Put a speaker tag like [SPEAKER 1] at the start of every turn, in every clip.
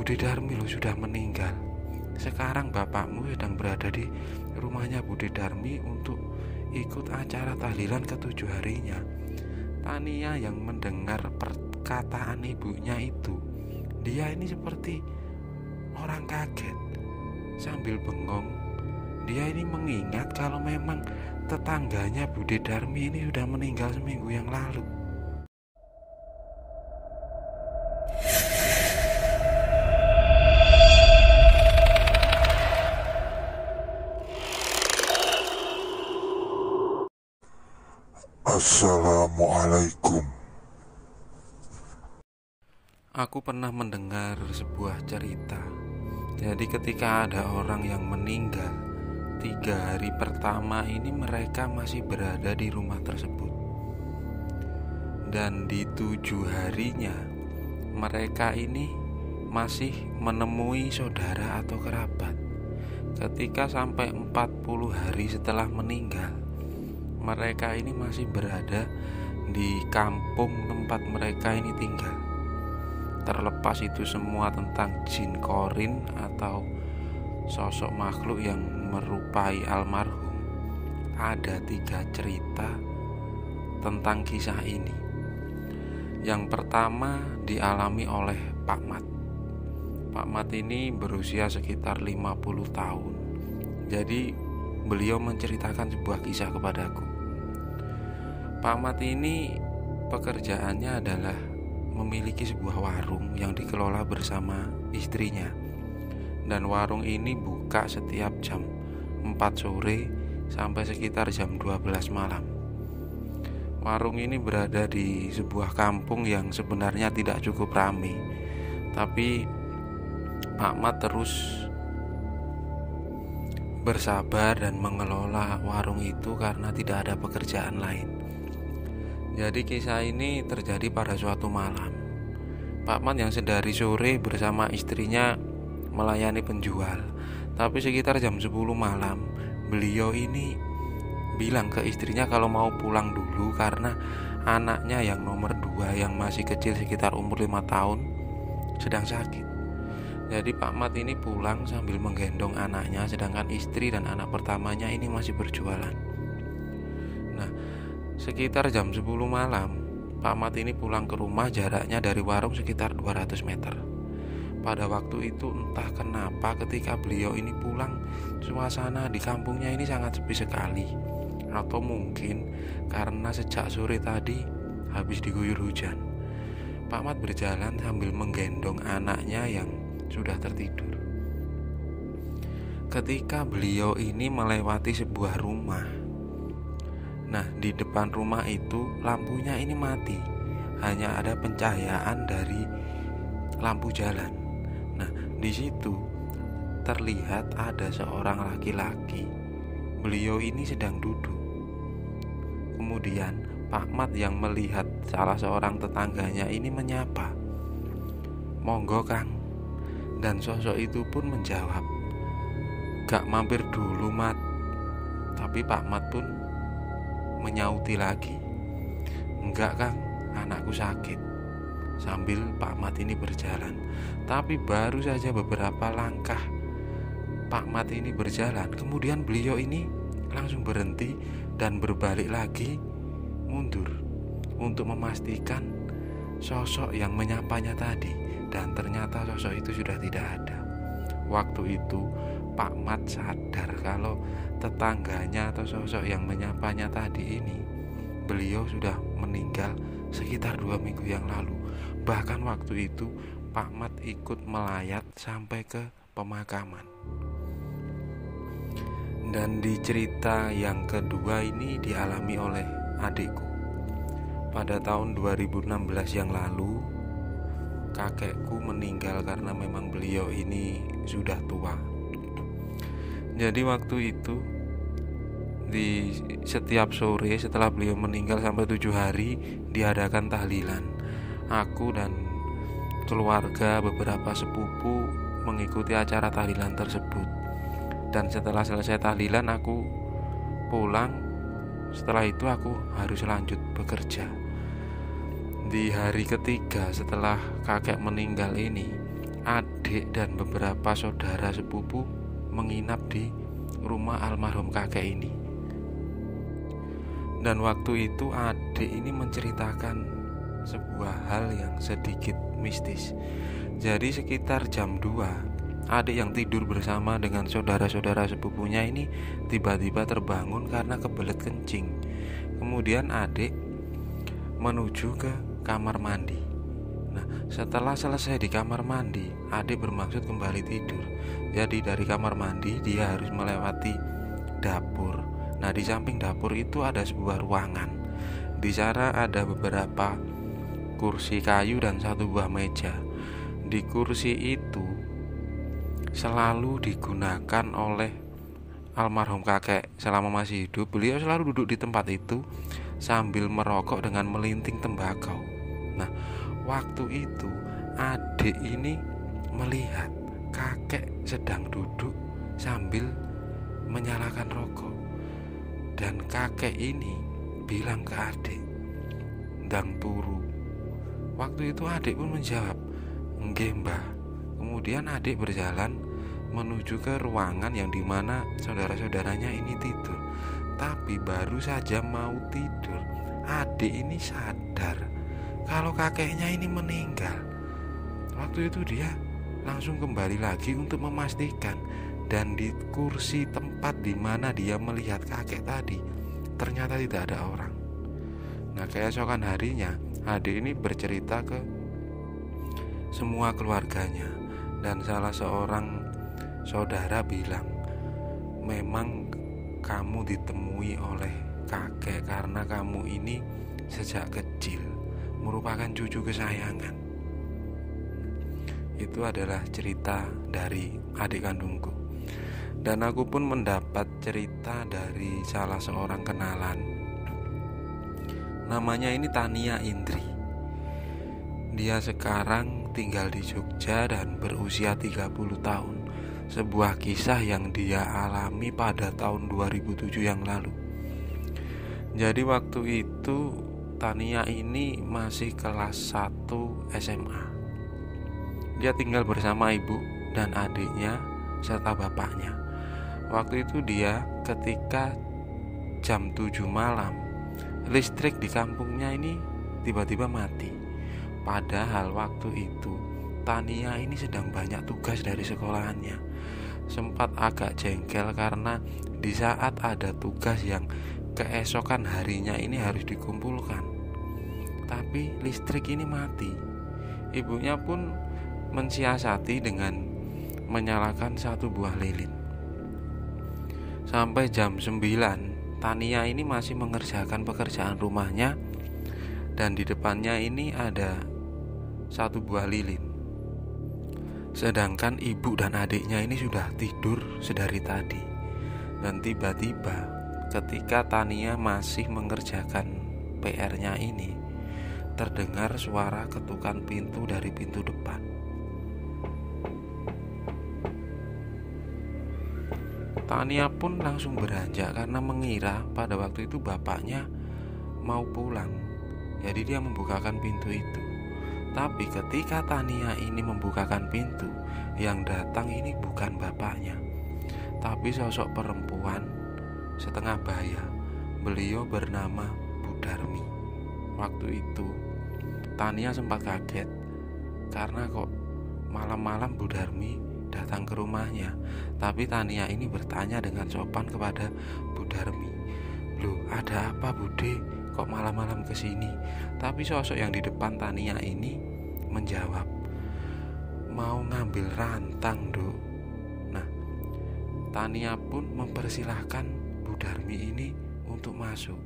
[SPEAKER 1] Budi Darmi lo sudah meninggal. Sekarang bapakmu sedang berada di rumahnya Budi Darmi untuk ikut acara tahlilan ke-7 harinya. Tania yang mendengar perkataan ibunya itu, dia ini seperti orang kaget. Sambil bengong, dia ini mengingat kalau memang tetangganya Budi Darmi ini sudah meninggal seminggu yang lalu.
[SPEAKER 2] Assalamualaikum.
[SPEAKER 1] Aku pernah mendengar sebuah cerita. Jadi ketika ada orang yang meninggal, 3 hari pertama ini mereka masih berada di rumah tersebut. Dan di 7 harinya mereka ini masih menemui saudara atau kerabat. Ketika sampai 40 hari setelah meninggal, mereka ini masih berada di kampung tempat mereka ini tinggal. Terlepas itu semua tentang jin korin atau sosok makhluk yang merupai almarhum, ada 3 cerita tentang kisah ini. Yang pertama dialami oleh Pak Mat. Pak Mat ini berusia sekitar 50 tahun. Jadi beliau menceritakan sebuah kisah kepadaku. Pak Mat ini pekerjaannya adalah memiliki sebuah warung yang dikelola bersama istrinya. Dan warung ini buka setiap jam 4 sore sampai sekitar jam 12 malam. Warung ini berada di sebuah kampung yang sebenarnya tidak cukup ramai. Tapi Pak Mat terus bersabar dan mengelola warung itu karena tidak ada pekerjaan lain. Jadi kisah ini terjadi pada suatu malam. Pak Mat yang sedari sore bersama istrinya melayani penjual. Tapi sekitar jam 10 malam, beliau ini bilang ke istrinya kalau mau pulang dulu karena anaknya yang nomor 2 yang masih kecil sekitar umur 5 tahun sedang sakit. Jadi Pak Mat ini pulang sambil menggendong anaknya, sedangkan istri dan anak pertamanya ini masih berjualan. Nah, sekitar jam 10 malam, Pak Mat ini pulang ke rumah, jaraknya dari warung sekitar 200 meter. Pada waktu itu entah kenapa ketika beliau ini pulang, suasana di kampungnya ini sangat sepi sekali. Atau mungkin karena sejak sore tadi habis diguyur hujan. Pak Mat berjalan sambil menggendong anaknya yang sudah tertidur. Ketika beliau ini melewati sebuah rumah, nah, di depan rumah itu lampunya ini mati. Hanya ada pencahayaan dari lampu jalan. Nah, di situ terlihat ada seorang laki-laki. Beliau ini sedang duduk. Kemudian Pak Mat yang melihat salah seorang tetangganya ini menyapa, "Monggo, Kang." Dan sosok itu pun menjawab, "Gak mampir dulu, Mat." Tapi Pak Mat pun menyauti lagi, "Enggak, Kang, anakku sakit." Sambil Pak Mat ini berjalan. Tapi baru saja beberapa langkah Pak Mat ini berjalan, kemudian beliau ini langsung berhenti dan berbalik lagi mundur untuk memastikan sosok yang menyapanya tadi. Dan ternyata sosok itu sudah tidak ada. Waktu itu Pak Mat sadar kalau tetangganya atau sosok yang menyapanya tadi ini, beliau sudah meninggal sekitar 2 minggu yang lalu. Bahkan waktu itu Pak Mat ikut melayat sampai ke pemakaman. Dan di cerita yang kedua ini dialami oleh adikku. Pada tahun 2016 yang lalu, kakekku meninggal karena memang beliau ini sudah tua. Jadi waktu itu di setiap sore setelah beliau meninggal sampai 7 hari diadakan tahlilan. Aku dan keluarga beberapa sepupu mengikuti acara tahlilan tersebut. Dan setelah selesai tahlilan aku pulang. Setelah itu aku harus lanjut bekerja. Di hari ketiga setelah kakek meninggal ini, adik dan beberapa saudara sepupu menginap di rumah almarhum kakek ini. Dan waktu itu adik ini menceritakan sebuah hal yang sedikit mistis. Jadi sekitar jam 2, adik yang tidur bersama dengan saudara-saudara sepupunya ini tiba-tiba terbangun karena kebelet kencing. Kemudian adik menuju ke kamar mandi. Nah, setelah selesai di kamar mandi, adik bermaksud kembali tidur. Jadi dari kamar mandi dia harus melewati dapur. Nah, di samping dapur itu ada sebuah ruangan. Di sana ada beberapa kursi kayu dan satu buah meja. Di kursi itu selalu digunakan oleh almarhum kakek selama masih hidup. Beliau selalu duduk di tempat itu sambil merokok dengan melinting tembakau. Nah, waktu itu adik ini melihat kakek sedang duduk sambil menyalakan rokok. Dan kakek ini bilang ke adik, "Ndang turu." Waktu itu adik pun menjawab, "Nggih, Mbah." Kemudian adik berjalan menuju ke ruangan yang dimana saudara-saudaranya ini tidur. Tapi baru saja mau tidur, adik ini sadar kalau kakeknya ini meninggal. Waktu itu dia langsung kembali lagi untuk memastikan. Dan di kursi tempat di mana dia melihat kakek tadi ternyata tidak ada orang. Nah, keesokan harinya adik ini bercerita ke semua keluarganya. Dan salah seorang saudara bilang, "Memang kamu ditemui oleh kakek karena kamu ini sejak kecil merupakan cucu kesayangan." Itu adalah cerita dari adik kandungku. Dan aku pun mendapat cerita dari salah seorang kenalan. Namanya ini Tania Indri. Dia sekarang tinggal di Jogja dan berusia 30 tahun. Sebuah kisah yang dia alami pada tahun 2007 yang lalu. Jadi waktu itu Tania ini masih kelas 1 SMA. Dia tinggal bersama ibu dan adiknya serta bapaknya. Waktu itu dia ketika jam 7 malam, listrik di kampungnya ini tiba-tiba mati. Padahal waktu itu Tania ini sedang banyak tugas dari sekolahannya. Sempat agak jengkel karena di saat ada tugas yang keesokan harinya ini harus dikumpulkan, tapi listrik ini mati. Ibunya pun mensiasati dengan menyalakan satu buah lilin. Sampai jam 9 Tania ini masih mengerjakan pekerjaan rumahnya. Dan di depannya ini ada satu buah lilin. Sedangkan ibu dan adiknya ini sudah tidur sedari tadi. Dan tiba-tiba ketika Tania masih mengerjakan PR-nya ini, terdengar suara ketukan pintu dari pintu depan. Tania pun langsung beranjak karena mengira pada waktu itu bapaknya mau pulang. Jadi dia membukakan pintu itu. Tapi ketika Tania ini membukakan pintu, yang datang ini bukan bapaknya, tapi sosok perempuan setengah baya. Beliau bernama Bu Darmi. Waktu itu Tania sempat kaget karena kok malam-malam Bu Darmi datang ke rumahnya. Tapi Tania ini bertanya dengan sopan kepada Bu Darmi, "Loh, ada apa Bude? Kok malam-malam kesini?" Tapi sosok yang di depan Tania ini menjawab, "Mau ngambil rantang, Duk." Nah, Tania pun mempersilahkan Bu Darmi ini untuk masuk.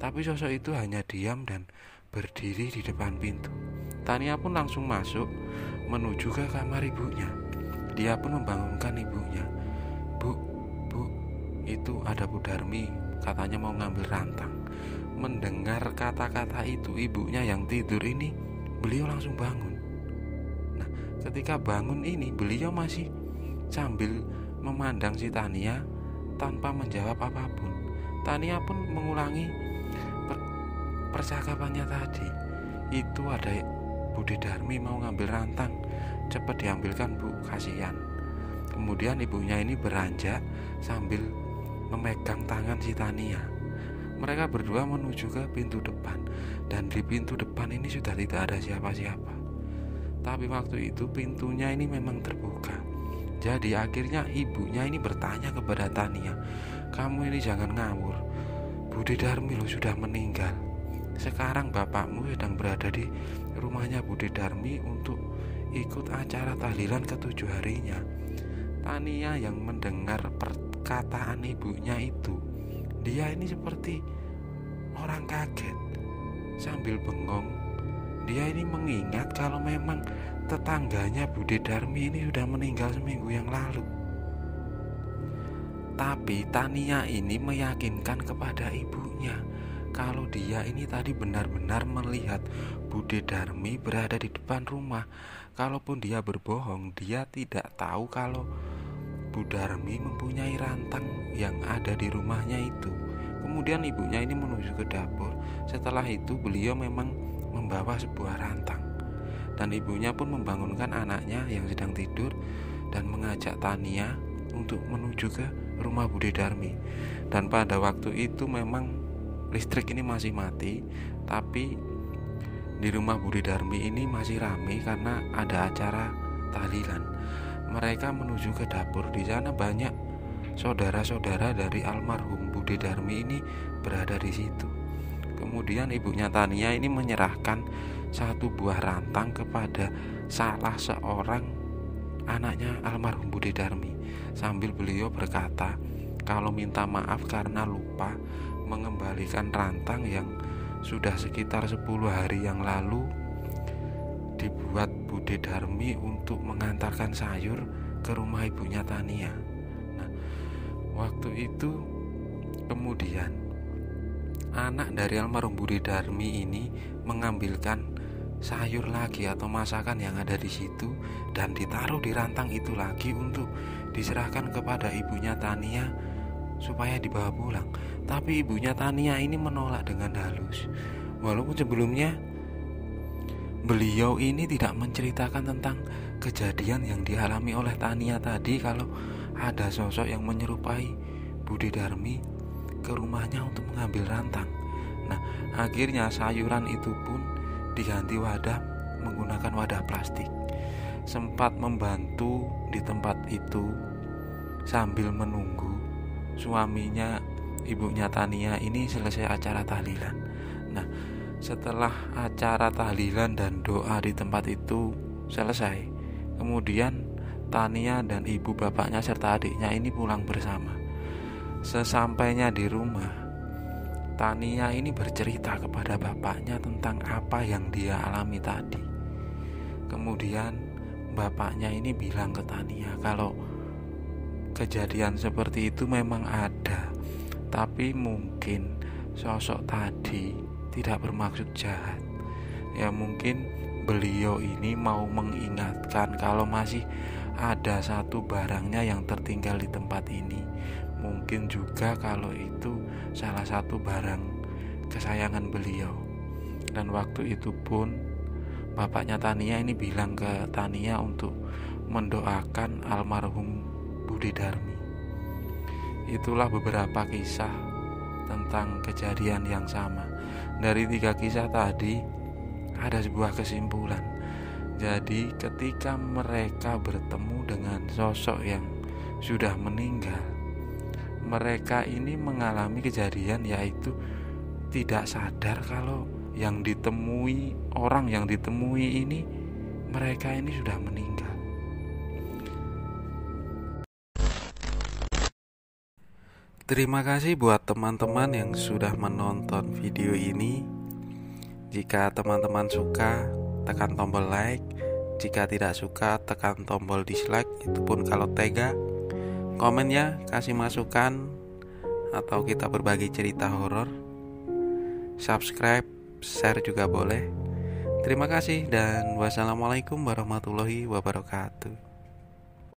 [SPEAKER 1] Tapi sosok itu hanya diam dan berdiri di depan pintu. Tania pun langsung masuk menuju ke kamar ibunya. Dia pun membangunkan ibunya. Bu, itu ada Bu Darmi, katanya mau ngambil rantang." Mendengar kata-kata itu ibunya yang tidur ini, beliau langsung bangun. Nah, ketika bangun ini beliau masih sambil memandang si Tania tanpa menjawab apapun. Tania pun mengulangi percakapannya tadi. Itu ada Bude Darmi mau ngambil rantang. cepat diambilkan bu, kasihan. Kemudian ibunya ini beranjak sambil memegang tangan si Tania. Mereka berdua menuju ke pintu depan, dan di pintu depan ini sudah tidak ada siapa-siapa. Tapi waktu itu pintunya ini memang terbuka. Jadi akhirnya ibunya ini bertanya kepada Tania, "Kamu ini jangan ngawur, Bude Darmi lo sudah meninggal. Sekarang bapakmu sedang berada di rumahnya Bude Darmi untuk ikut acara tahlilan ke-7 harinya." Tania yang mendengar perkataan ibunya itu, dia ini seperti orang kaget. Sambil bengong, dia ini mengingat kalau memang tetangganya Bude Darmi ini sudah meninggal seminggu yang lalu. Tapi Tania ini meyakinkan kepada ibunya kalau dia ini tadi benar-benar melihat Bude Darmi berada di depan rumah. Kalaupun dia berbohong, dia tidak tahu kalau Bu Darmi mempunyai rantang yang ada di rumahnya itu. Kemudian ibunya ini menuju ke dapur. Setelah itu beliau memang membawa sebuah rantang, dan ibunya pun membangunkan anaknya yang sedang tidur dan mengajak Tania untuk menuju ke rumah Bude Darmi. Dan pada waktu itu memang listrik ini masih mati, tapi di rumah Bude Darmi ini masih ramai karena ada acara tahlilan. Mereka menuju ke dapur. Di sana banyak saudara-saudara dari almarhum Bude Darmi ini berada di situ. Kemudian ibunya Tania ini menyerahkan satu buah rantang kepada salah seorang anaknya almarhum Bude Darmi, sambil beliau berkata kalau minta maaf karena lupa mengembalikan rantang yang sudah sekitar 10 hari yang lalu dibuat Bude Darmi untuk mengantarkan sayur ke rumah ibunya Tania. Nah, waktu itu kemudian anak dari almarhum Bude Darmi ini mengambilkan sayur lagi atau masakan yang ada di situ dan ditaruh di rantang itu lagi untuk diserahkan kepada ibunya Tania supaya dibawa pulang. Tapi ibunya Tania ini menolak dengan halus. Walaupun sebelumnya beliau ini tidak menceritakan tentang kejadian yang dialami oleh Tania tadi, kalau ada sosok yang menyerupai Bude Darmi ke rumahnya untuk mengambil rantang. Nah, akhirnya sayuran itu pun diganti wadah menggunakan wadah plastik. Sempat membantu di tempat itu sambil menunggu suaminya ibunya Tania ini selesai acara tahlilan. Nah, setelah acara tahlilan dan doa di tempat itu selesai, kemudian Tania dan ibu bapaknya serta adiknya ini pulang bersama. Sesampainya di rumah, Tania ini bercerita kepada bapaknya tentang apa yang dia alami tadi. Kemudian bapaknya ini bilang ke Tania kalau kejadian seperti itu memang ada, tapi mungkin sosok tadi tidak bermaksud jahat. Ya mungkin beliau ini mau mengingatkan kalau masih ada satu barangnya yang tertinggal di tempat ini. Mungkin juga kalau itu salah satu barang kesayangan beliau. Dan waktu itu pun bapaknya Tania ini bilang ke Tania untuk mendoakan almarhum Bude Darmi. Itulah beberapa kisah tentang kejadian yang sama. Dari 3 kisah tadi ada sebuah kesimpulan. Jadi ketika mereka bertemu dengan sosok yang sudah meninggal, mereka ini mengalami kejadian yaitu tidak sadar kalau yang ditemui, orang yang ditemui ini, mereka ini sudah meninggal. Terima kasih buat teman-teman yang sudah menonton video ini. Jika teman-teman suka, tekan tombol like. Jika tidak suka, tekan tombol dislike. Itu pun kalau tega. Komen ya, kasih masukan, atau kita berbagi cerita horor. Subscribe, share juga boleh. Terima kasih dan wassalamualaikum warahmatullahi wabarakatuh.